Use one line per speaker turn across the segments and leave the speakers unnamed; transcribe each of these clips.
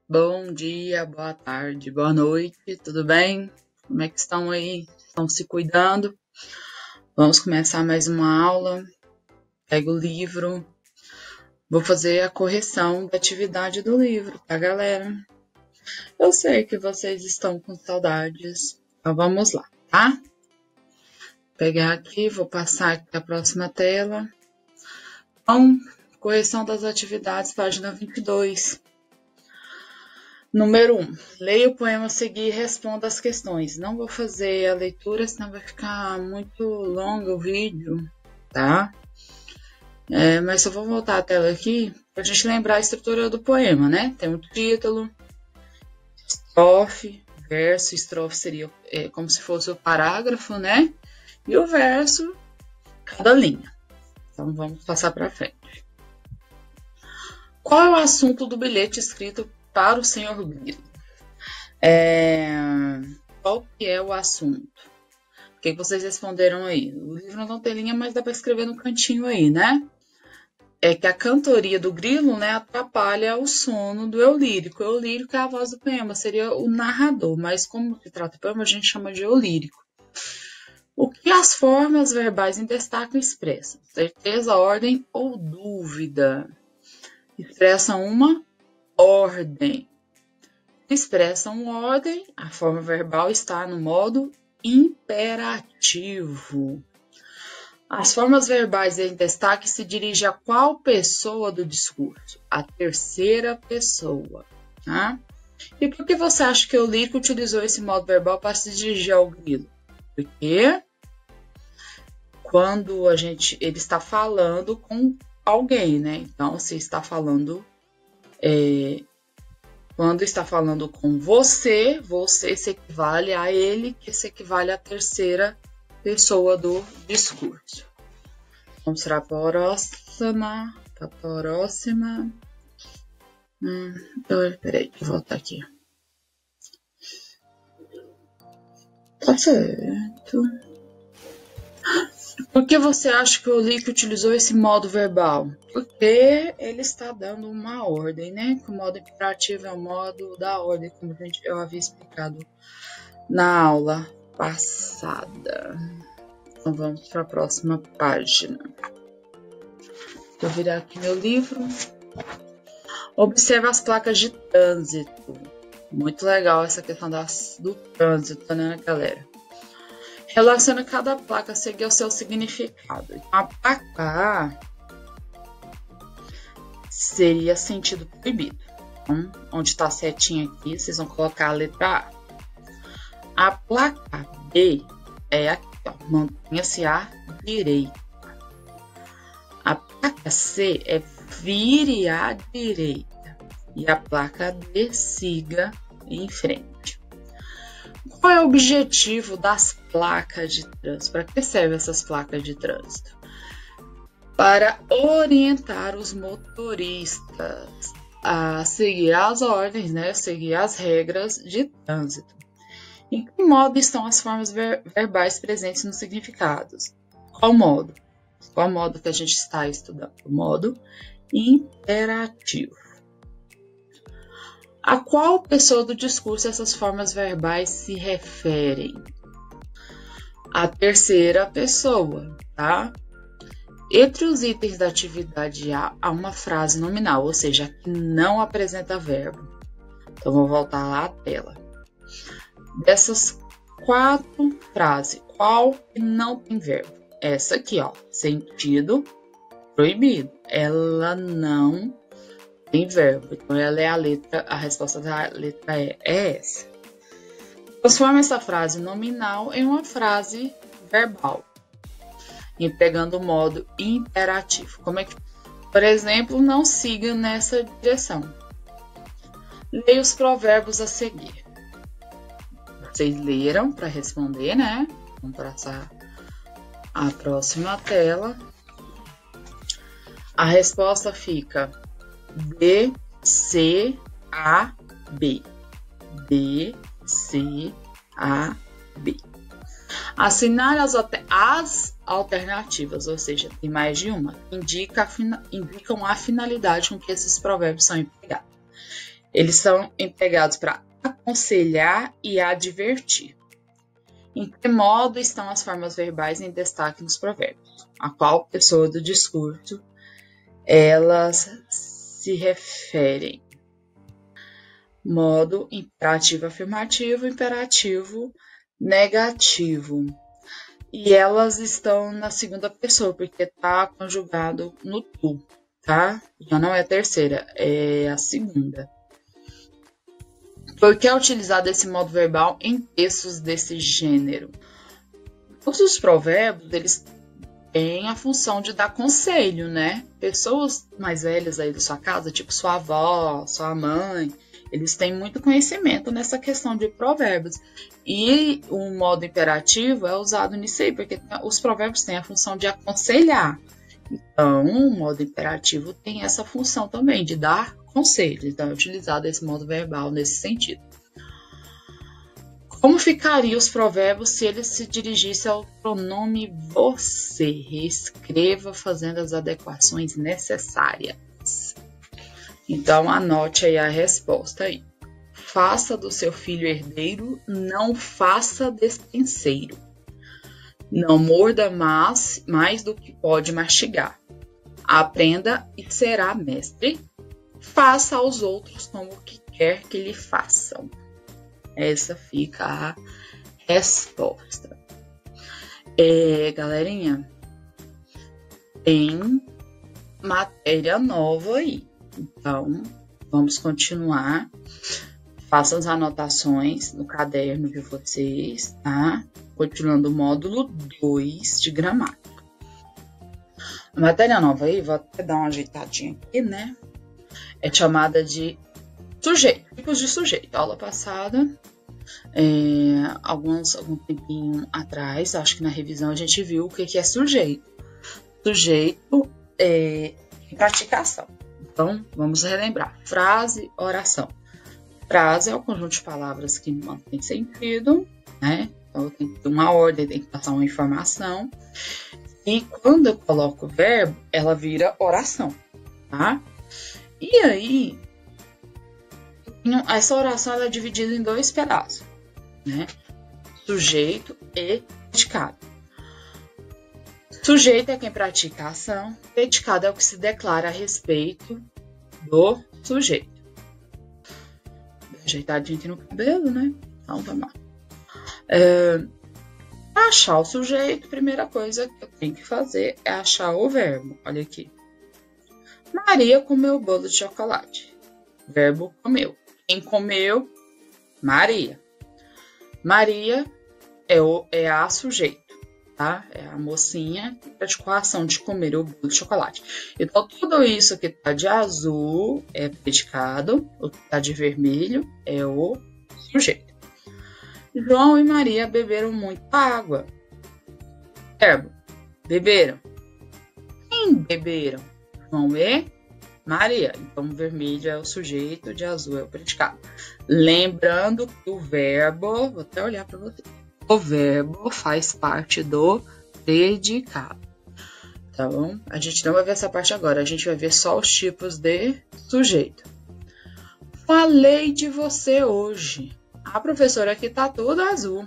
Bom dia, boa tarde, boa noite, tudo bem? Como é que estão aí? Estão se cuidando? Vamos começar mais uma aula. Pega o livro. Vou fazer a correção da atividade do livro, tá, galera? Eu sei que vocês estão com saudades, então vamos lá, tá? Vou pegar aqui, vou passar aqui a próxima tela. Então, correção das atividades, página 22. Número 1. Leia o poema a seguir e responda as questões. Não vou fazer a leitura, senão vai ficar muito longo o vídeo, tá? Mas só vou voltar a tela aqui para a gente lembrar a estrutura do poema, né? Tem um título, estrofe, verso. Estrofe seria como se fosse o parágrafo, né? E o verso, cada linha. Então vamos passar para frente. Qual é o assunto do bilhete escrito para o Sr. Grilo? Qual que é o assunto? O que vocês responderam aí? O livro não tem linha, mas dá para escrever no cantinho aí, né? É que a cantoria do grilo, né, atrapalha o sono do eu lírico. O eu lírico é a voz do poema, seria o narrador, mas como se trata do poema, a gente chama de eu lírico. O que as formas verbais em destaque expressam? Certeza, ordem ou dúvida? Expressam uma ordem. Expressam ordem, a forma verbal está no modo imperativo. As formas verbais em destaque se dirigem a qual pessoa do discurso? A terceira pessoa. Tá? E por que você acha que o lírico utilizou esse modo verbal para se dirigir ao grilo? Porque quando ele está falando com alguém, né? Então, se está falando... Quando está falando com você se equivale a ele, que se equivale à terceira pessoa do discurso. Vamos para a próxima. Peraí, deixa eu voltar aqui. Tá certo. Por que você acha que o lírico utilizou esse modo verbal? Porque ele está dando uma ordem, né? Que o modo imperativo é o modo da ordem, como eu havia explicado na aula passada. Então vamos para a próxima página. Vou virar aqui meu livro. Observe as placas de trânsito. Muito legal essa questão do trânsito, né, galera? Relaciona cada placa a seguir ao seu significado. Então, a placa A seria sentido proibido. Então, onde está a setinha aqui, vocês vão colocar a letra A. A placa B é aqui, ó, mantenha-se à direita. A placa C é vire à direita. E a placa D, siga em frente. Qual é o objetivo das placas de trânsito? Para que servem essas placas de trânsito? Para orientar os motoristas a seguir as ordens, né? Seguir as regras de trânsito. Em que modo estão as formas verbais presentes nos significados? Qual modo? Qual modo que a gente está estudando? O modo imperativo. A qual pessoa do discurso essas formas verbais se referem? A terceira pessoa, tá? Entre os itens da atividade A, há uma frase nominal, ou seja, que não apresenta verbo. Então, vou voltar lá à tela. Dessas 4 frases, qual que não tem verbo? Essa aqui, ó, sentido proibido. Ela não tem verbo, então ela é a resposta da letra E é essa. Transforma essa frase nominal em uma frase verbal, empregando o modo imperativo. Como é que, por exemplo, não siga nessa direção. Leia os provérbios a seguir. Vocês leram para responder, né? Vamos passar a próxima tela. A resposta fica D, C, A, B. D, C, A, B. Assinale as alternativas, ou seja, tem mais de uma, indicam a finalidade com que esses provérbios são empregados. Eles são empregados para aconselhar e advertir. Em que modo estão as formas verbais em destaque nos provérbios? A qual pessoa do discurso elas se referem? Modo imperativo afirmativo, imperativo negativo. E elas estão na segunda pessoa, porque está conjugado no tu, tá? Já não é a terceira, é a segunda. Por que é utilizado esse modo verbal em textos desse gênero? Todos os provérbios, eles têm a função de dar conselho, né? Pessoas mais velhas aí da sua casa, tipo sua avó, sua mãe, eles têm muito conhecimento nessa questão de provérbios. E o modo imperativo é usado nisso aí, porque os provérbios têm a função de aconselhar. Então, o modo imperativo tem essa função também, de dar conselhos. Então, é utilizado esse modo verbal nesse sentido. Como ficariam os provérbios se ele se dirigisse ao pronome você? Reescreva fazendo as adequações necessárias. Então, anote aí a resposta aí. Faça do seu filho herdeiro, não faça despenseiro. Não morda mais do que pode mastigar. Aprenda e será mestre. Faça aos outros como que quer que lhe façam. Essa fica a resposta. Galerinha, tem matéria nova aí. Então, vamos continuar. Façam as anotações no caderno de vocês, tá? Continuando o módulo 2 de gramática. A matéria nova aí, vou até dar uma ajeitadinha aqui, né? É chamada de sujeito, tipos de sujeito. Aula passada, algum tempinho atrás, acho que na revisão a gente viu o que é sujeito. Sujeito é praticação. Então, vamos relembrar. Frase, oração. Frase é o conjunto de palavras que mantém sentido, né? Então, tem que ter uma ordem, tem que passar uma informação. E quando eu coloco o verbo, ela vira oração, tá? E aí, essa oração ela é dividida em 2 pedaços, né? Sujeito e predicado. Sujeito é quem pratica a ação, predicado é o que se declara a respeito do sujeito. Ajeitadinho aqui no cabelo, né? Então, vamos lá. Para achar o sujeito, a primeira coisa que eu tenho que fazer é achar o verbo. Olha aqui. Maria comeu o bolo de chocolate. Verbo comeu. Quem comeu? Maria. Maria é a sujeito, tá? É a mocinha que praticou a ação de comer o bolo de chocolate. Então, tudo isso que tá de azul é predicado, o que tá de vermelho é o sujeito. João e Maria beberam muita água. Verbo, beberam. Quem beberam? João e Maria. Então, vermelho é o sujeito, de azul é o predicado. Lembrando que o verbo, vou até olhar para você, o verbo faz parte do predicado. Então, a gente não vai ver essa parte agora, a gente vai ver só os tipos de sujeito. Falei de você hoje. A professora aqui tá toda azul.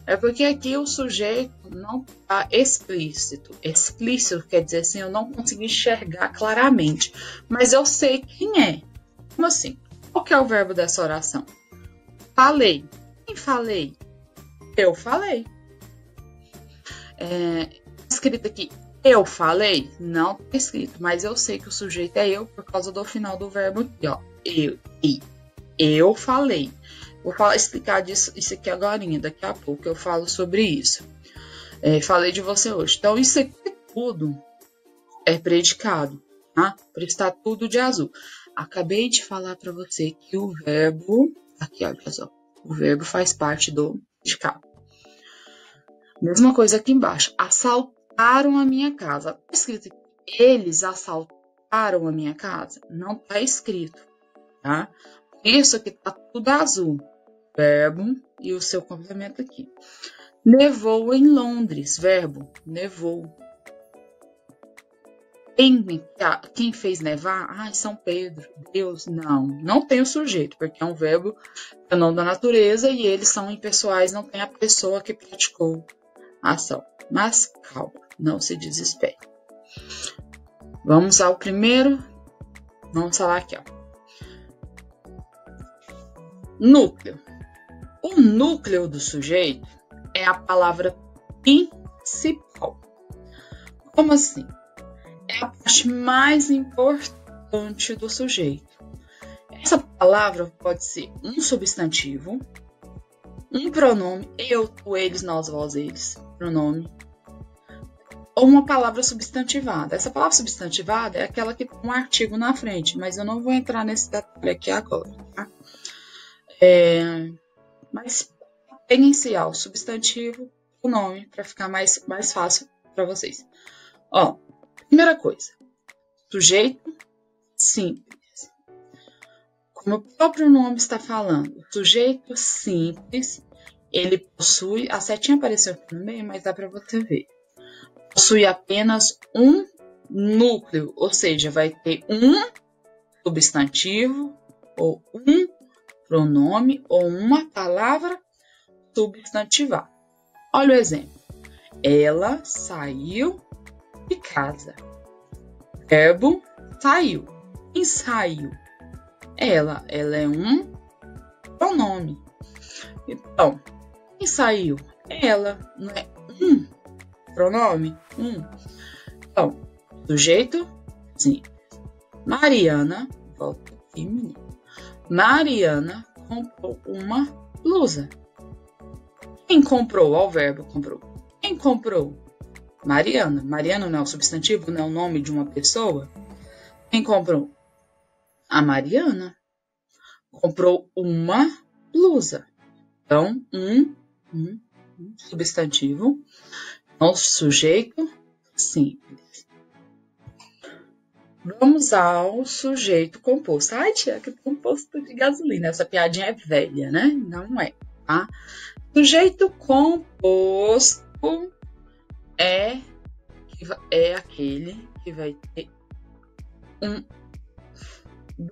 É porque aqui o sujeito não tá explícito. Explícito quer dizer assim, eu não consegui enxergar claramente. Mas eu sei quem é. Como assim? Qual que é o verbo dessa oração? Falei. Quem falei? Eu falei. Escrito aqui, eu falei? Não tá escrito, mas eu sei que o sujeito é eu por causa do final do verbo aqui, ó. Eu falei. Vou explicar isso aqui agora, daqui a pouco eu falo sobre isso. Falei de você hoje. Então, isso aqui tudo é predicado, tá? Por isso está tudo de azul. Acabei de falar para você que o verbo... Aqui, olha só. O verbo faz parte do predicado. Mesma coisa aqui embaixo. Assaltaram a minha casa. Está escrito aqui, eles assaltaram a minha casa? Não está escrito, tá? Isso aqui está tudo azul. Verbo e o seu complemento aqui. Nevou em Londres. Verbo, nevou. Quem fez nevar? Ai, São Pedro, Deus. Não tem o sujeito, porque é um verbo pronome da natureza e eles são impessoais, não tem a pessoa que praticou a ação. Mas calma, não se desespere. Vamos ao primeiro. Vamos falar aqui, ó. Núcleo. O núcleo do sujeito é a palavra principal. Como assim? É a parte mais importante do sujeito. Essa palavra pode ser um substantivo, um pronome, eu, tu, eles, nós, vós, eles, pronome, ou uma palavra substantivada. Essa palavra substantivada é aquela que tem um artigo na frente, mas eu não vou entrar nesse detalhe aqui agora, tá? Mas inicial, substantivo, o nome, para ficar mais fácil para vocês. Ó, primeira coisa, sujeito simples. Como o próprio nome está falando, sujeito simples, ele possui, a setinha apareceu aqui no meio, mas dá para você ver. Possui apenas um núcleo, ou seja, vai ter um substantivo ou um pronome ou uma palavra substantivada. Olha o exemplo. Ela saiu de casa. Verbo saiu. Quem saiu? Ela é um pronome. Então, quem saiu? Ela, não é um pronome? Então, sujeito, sim. Mariana, volta aqui, menino. Mariana comprou uma blusa. Quem comprou? Ó, o verbo comprou. Quem comprou? Mariana. Mariana não é o substantivo, não é o nome de uma pessoa. Quem comprou? A Mariana. Comprou uma blusa. Então, um substantivo. Então, sujeito simples. Vamos ao sujeito composto. Ai, tia, que composto de gasolina. Essa piadinha é velha, né? Não é, tá? Sujeito composto é aquele que vai ter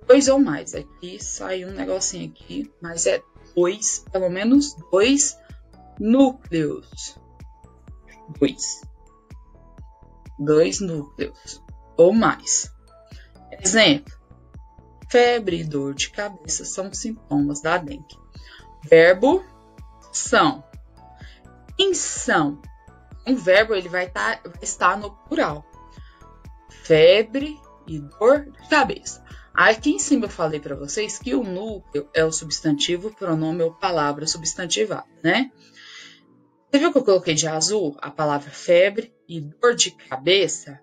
dois ou mais. Aqui saiu um negocinho aqui, mas é dois, pelo menos dois núcleos. Dois núcleos ou mais. Exemplo, febre e dor de cabeça são sintomas da dengue. Verbo são. Quem são? O verbo ele vai estar no plural. Febre e dor de cabeça. Aqui em cima eu falei para vocês que o núcleo é o substantivo, pronome ou palavra substantivada, né? Você viu que eu coloquei de azul a palavra febre e dor de cabeça?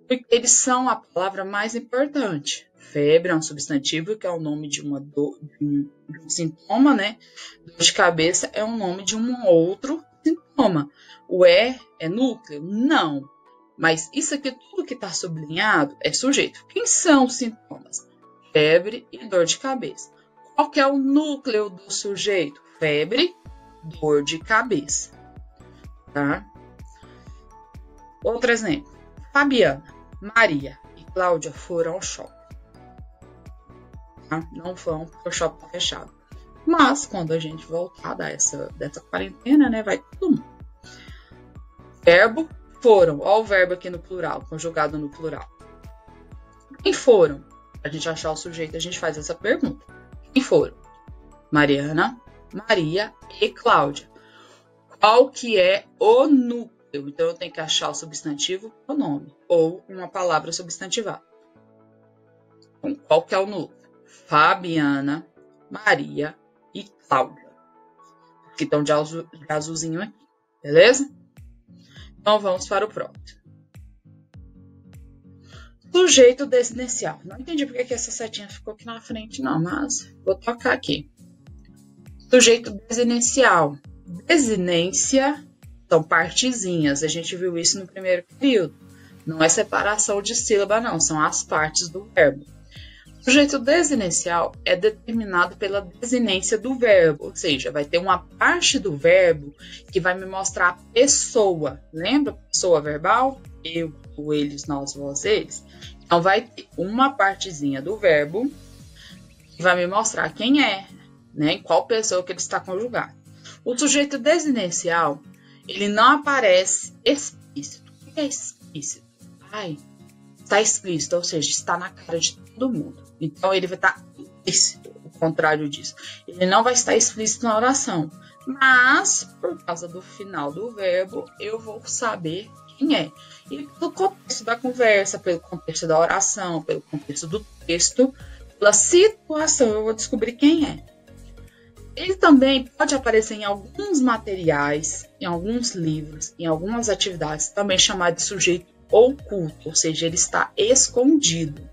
Porque eles são a palavra mais importante. Febre é um substantivo que é o nome de uma dor, de um sintoma, né? Dor de cabeça é o nome de um outro sintoma. O é núcleo? Não. Mas isso aqui, tudo que está sublinhado, é sujeito. Quem são os sintomas? Febre e dor de cabeça. Qual que é o núcleo do sujeito? Febre, dor de cabeça. Tá? Outro exemplo. Fabiana, Maria e Cláudia foram ao shopping. Tá? Não vão porque o shopping está fechado. Mas, quando a gente voltar dessa quarentena, né, vai todo mundo. Verbo, foram. Olha o verbo aqui no plural, conjugado no plural. Quem foram? Para a gente achar o sujeito, a gente faz essa pergunta. Quem foram? Mariana, Maria e Cláudia. Qual que é o núcleo? Então, eu tenho que achar o substantivo, o nome, ou uma palavra substantivada. Então, qual que é o núcleo? Fabiana, Maria e Cláudia. Que estão de azulzinho aqui, beleza? Então, vamos para o próximo. Sujeito desinencial. Não entendi porque que essa setinha ficou aqui na frente, não, mas vou tocar aqui. Sujeito desinencial. Desinência são partezinhas. A gente viu isso no primeiro período. Não é separação de sílaba, não. São as partes do verbo. O sujeito desinicial é determinado pela desinência do verbo, ou seja, vai ter uma parte do verbo que vai me mostrar a pessoa. Lembra? Pessoa verbal? Eu, tu, eles, nós, vós, eles. Então, vai ter uma partezinha do verbo que vai me mostrar quem é, né? Em qual pessoa que ele está conjugado. O sujeito desinicial, ele não aparece explícito. O que é explícito? Está explícito, ou seja, está na cara de todo mundo. Então, ele vai estar implícito, o contrário disso. Ele não vai estar explícito na oração, mas, por causa do final do verbo, eu vou saber quem é. E pelo contexto da conversa, pelo contexto da oração, pelo contexto do texto, pela situação, eu vou descobrir quem é. Ele também pode aparecer em alguns materiais, em alguns livros, em algumas atividades, também chamado de sujeito oculto, ou seja, ele está escondido.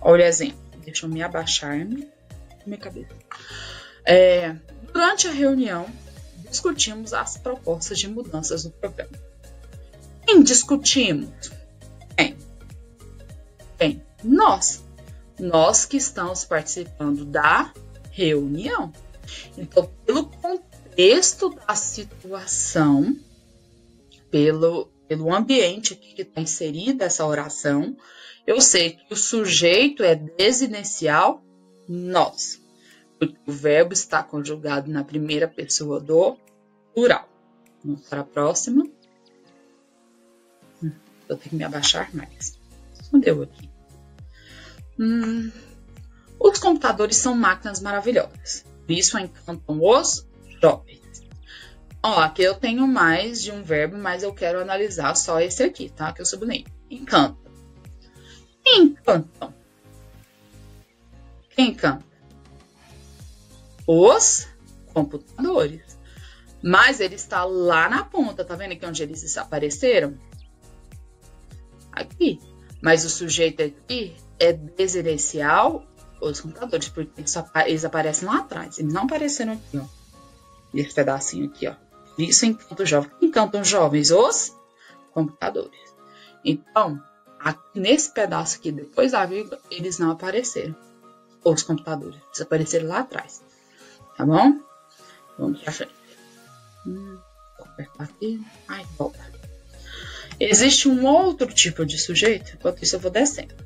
Olha o exemplo. Deixa eu me abaixar minha cabeça. Durante a reunião, discutimos as propostas de mudanças no programa. Quem discutimos? Quem? Nós. Nós que estamos participando da reunião. Então, pelo contexto da situação, pelo ambiente que está inserida essa oração, eu sei que o sujeito é desinicial, nós, porque o verbo está conjugado na primeira pessoa do plural. Vamos para a próxima. Eu tenho que me abaixar mais. Onde eu aqui? Os computadores são máquinas maravilhosas. Isso encantam os jovens. Aqui eu tenho mais de um verbo, mas eu quero analisar só esse aqui, tá? Que eu sublinhei. Encanta. Quem encantam? Quem encanta? Os computadores. Mas ele está lá na ponta, tá vendo aqui onde eles apareceram? Aqui. Mas o sujeito aqui é desinicial, os computadores, porque eles aparecem lá atrás. Eles não apareceram aqui, ó. Esse pedacinho aqui, ó. Isso encanta os jovens. Encantam os jovens? Os computadores. Então, aqui, nesse pedaço aqui, depois da vírgula, eles não apareceram. Os computadores. Eles apareceram lá atrás. Tá bom? Vamos pra frente. Vou apertar aqui. Volta. Existe um outro tipo de sujeito. Enquanto isso, eu vou descendo.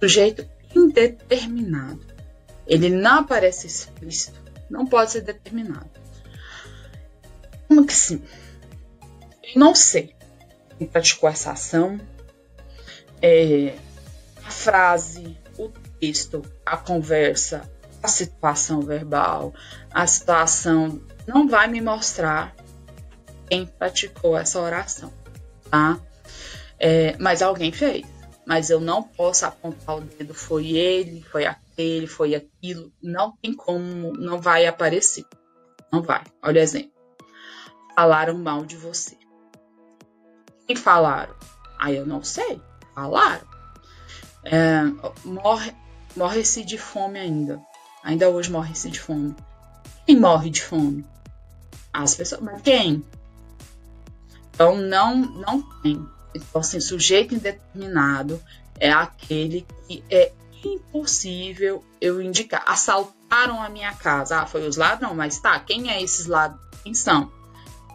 Sujeito indeterminado. Ele não aparece explícito. Não pode ser determinado. Como que sim? Eu não sei quem praticou essa ação. A frase, o texto, a conversa, a situação verbal, a situação não vai me mostrar quem praticou essa oração, tá? Mas alguém fez. Mas eu não posso apontar o dedo, foi ele, foi aquele, foi aquilo. Não tem como, não vai aparecer. Não vai. Olha o exemplo. Falaram mal de você. Quem falaram? Eu não sei. Falaram. Morre-se de fome ainda. Ainda hoje morre-se de fome. Quem morre de fome? As pessoas. Mas quem? Então, não tem. Então, assim, sujeito indeterminado é aquele que é impossível eu indicar. Assaltaram a minha casa. Foi os ladrões, mas tá, quem é esses ladrões? Quem são?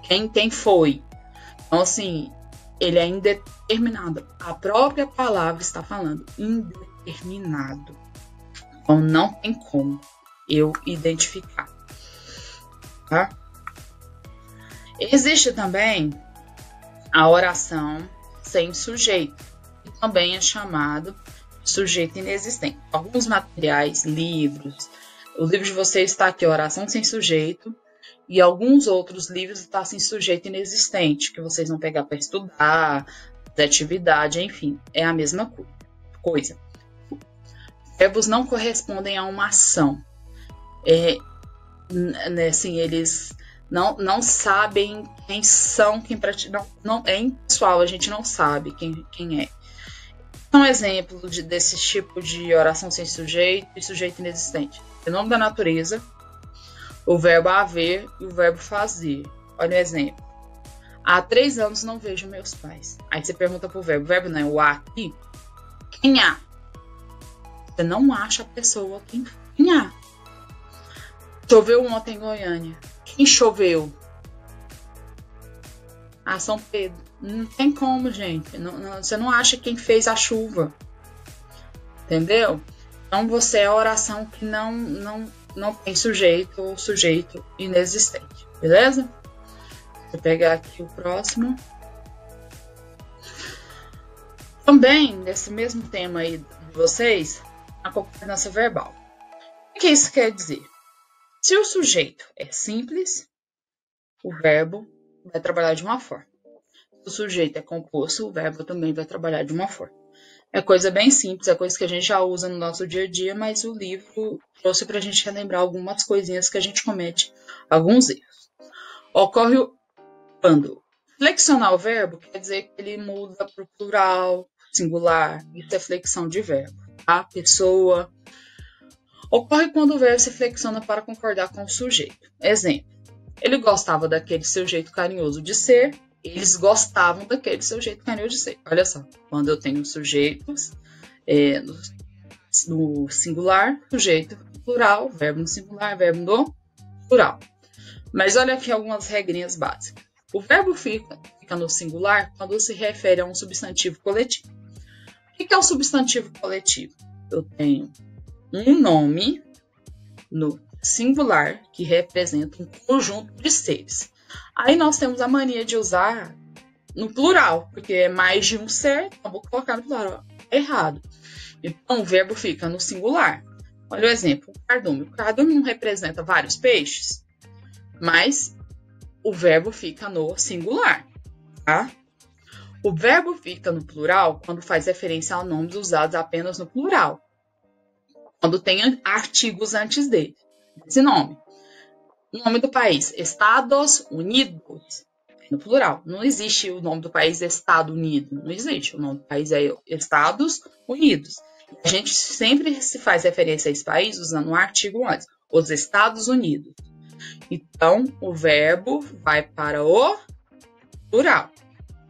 Quem foi? Então, assim, ele é indeterminado. A própria palavra está falando indeterminado. Então, não tem como eu identificar. Tá? Existe também a oração sem sujeito, que também é chamado de sujeito inexistente. Alguns materiais, livros, o livro de vocês está aqui, oração sem sujeito, e alguns outros livros está sem sujeito inexistente, que vocês vão pegar para estudar, de atividade, enfim, é a mesma coisa. Verbos não correspondem a uma ação. Assim, eles não sabem quem são, quem pratica. É impessoal, a gente não sabe quem é. Um exemplo desse tipo de oração sem sujeito e sujeito inexistente. O nome da natureza, o verbo haver e o verbo fazer. Olha o exemplo. Há 3 anos não vejo meus pais. Aí você pergunta pro verbo. O verbo não é o há aqui? Quem há? Você não acha a pessoa quem há. Choveu ontem em Goiânia. Quem choveu? São Pedro. Não tem como, gente. Você não acha quem fez a chuva. Entendeu? Então, você é a oração que não tem sujeito ou sujeito inexistente. Beleza? Vou pegar aqui o próximo. Também, nesse mesmo tema aí de vocês, a concordância verbal. O que isso quer dizer? Se o sujeito é simples, o verbo vai trabalhar de uma forma. Se o sujeito é composto, o verbo também vai trabalhar de uma forma. É coisa bem simples, é coisa que a gente já usa no nosso dia a dia, mas o livro trouxe para a gente relembrar algumas coisinhas que a gente comete, alguns erros. Ocorre quando flexionar o verbo quer dizer que ele muda para o plural, singular, isso é flexão de verbo, tá? Pessoa. Ocorre quando o verbo se flexiona para concordar com o sujeito. Exemplo, ele gostava daquele seu jeito carinhoso de ser, eles gostavam daquele seu jeito carinhoso de ser. Olha só, quando eu tenho sujeitos no singular, sujeito no plural, verbo no singular, verbo no plural. Mas olha aqui algumas regrinhas básicas. O verbo fica no singular quando se refere a um substantivo coletivo. O que é o substantivo coletivo? Eu tenho um nome no singular que representa um conjunto de seres. Aí nós temos a mania de usar no plural, porque é mais de um ser, então vou colocar no plural. Errado. Então o verbo fica no singular. Olha o exemplo, o cardume. O cardume não representa vários peixes, mas o verbo fica no singular, tá? O verbo fica no plural quando faz referência a nomes usados apenas no plural. Quando tem artigos antes dele. Esse nome. O nome do país, Estados Unidos. No plural. Não existe o nome do país Estado Unido. Não existe. O nome do país é Estados Unidos. A gente sempre se faz referência a esse país usando um artigo antes. Os Estados Unidos. Então, o verbo vai para o plural.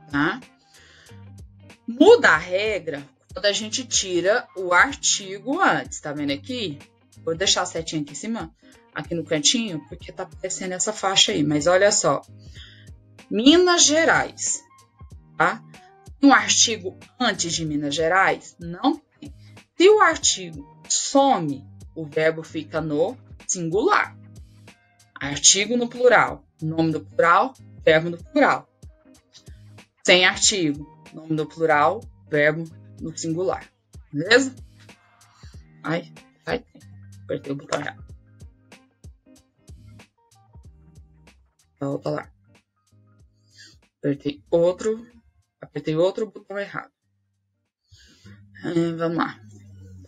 Tá? Muda a regra quando a gente tira o artigo antes. Tá vendo aqui? Vou deixar a setinha aqui em cima, aqui no cantinho, porque tá aparecendo essa faixa aí. Mas olha só. Minas Gerais. Tá? Um artigo antes de Minas Gerais? Não tem. Se o artigo some, o verbo fica no singular. Artigo no plural. Nome do plural, verbo no plural. Sem artigo. Nome do plural, verbo no singular. Beleza? Ai, apertei o botão errado. Volta lá. Apertei outro botão errado. Vamos lá.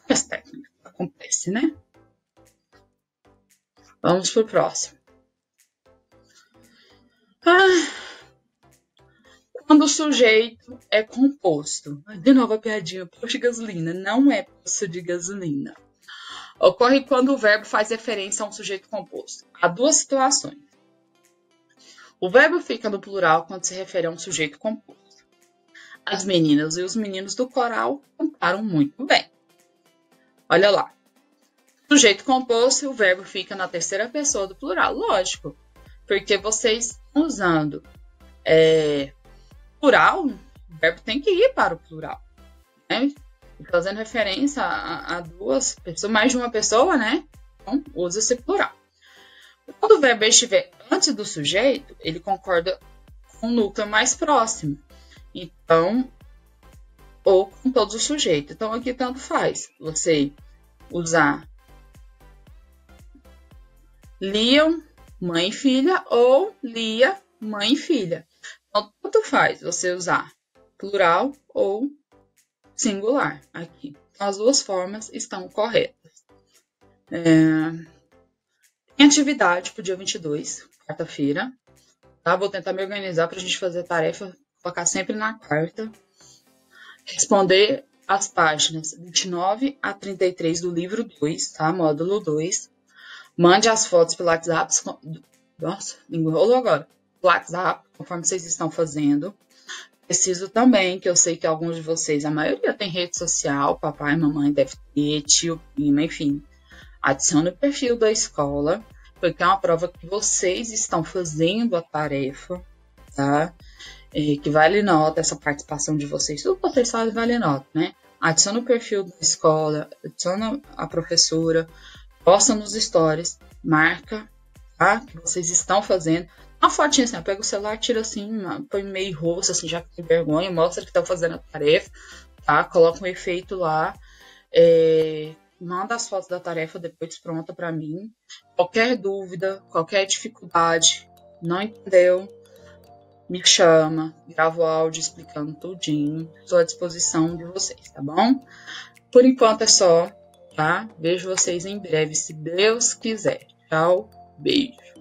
Essa técnica acontece, né? Vamos pro próximo. Quando o sujeito é composto. De novo a piadinha, posto de gasolina. Não é posto de gasolina. Ocorre quando o verbo faz referência a um sujeito composto. Há duas situações. O verbo fica no plural quando se refere a um sujeito composto. As meninas e os meninos do coral cantaram muito bem. Olha lá. Sujeito composto e o verbo fica na terceira pessoa do plural. Lógico. Porque vocês estão usando plural, o verbo tem que ir para o plural. Né? Fazendo referência a duas pessoas, mais de uma pessoa, né? Então, usa esse plural. Quando o verbo estiver antes do sujeito, ele concorda com o núcleo mais próximo. Então, ou com todos os sujeitos. Então, aqui tanto faz você usar liam, mãe e filha, ou lia, mãe e filha. Então, tanto faz você usar plural ou singular aqui. Então, as duas formas estão corretas. Tem atividade para o dia 22, quarta-feira. Tá? Vou tentar me organizar para a gente fazer a tarefa, colocar sempre na quarta. Responder as páginas 29 a 33 do livro 2, tá? Módulo 2. Mande as fotos pelo WhatsApp. Nossa, enrolou agora. WhatsApp, conforme vocês estão fazendo. Preciso também, que eu sei que alguns de vocês, a maioria tem rede social, papai e mamãe deve ter, tio, prima, enfim. Adicione o perfil da escola, porque é uma prova que vocês estão fazendo a tarefa, tá? Que vale nota, essa participação de vocês, tudo que vocês fazem vale nota, né? Adiciona o perfil da escola, adiciona a professora, posta nos stories, marca, tá? Que vocês estão fazendo. Uma fotinha assim, pega o celular, tira assim, põe meio rosto, assim, já que tem vergonha, mostra que tá fazendo a tarefa, tá? Coloca um efeito lá, manda as fotos da tarefa depois pronta para mim. Qualquer dúvida, qualquer dificuldade, não entendeu? Me chama, gravo áudio explicando tudinho. Estou à disposição de vocês, tá bom? Por enquanto é só, tá? Vejo vocês em breve, se Deus quiser. Tchau, beijo.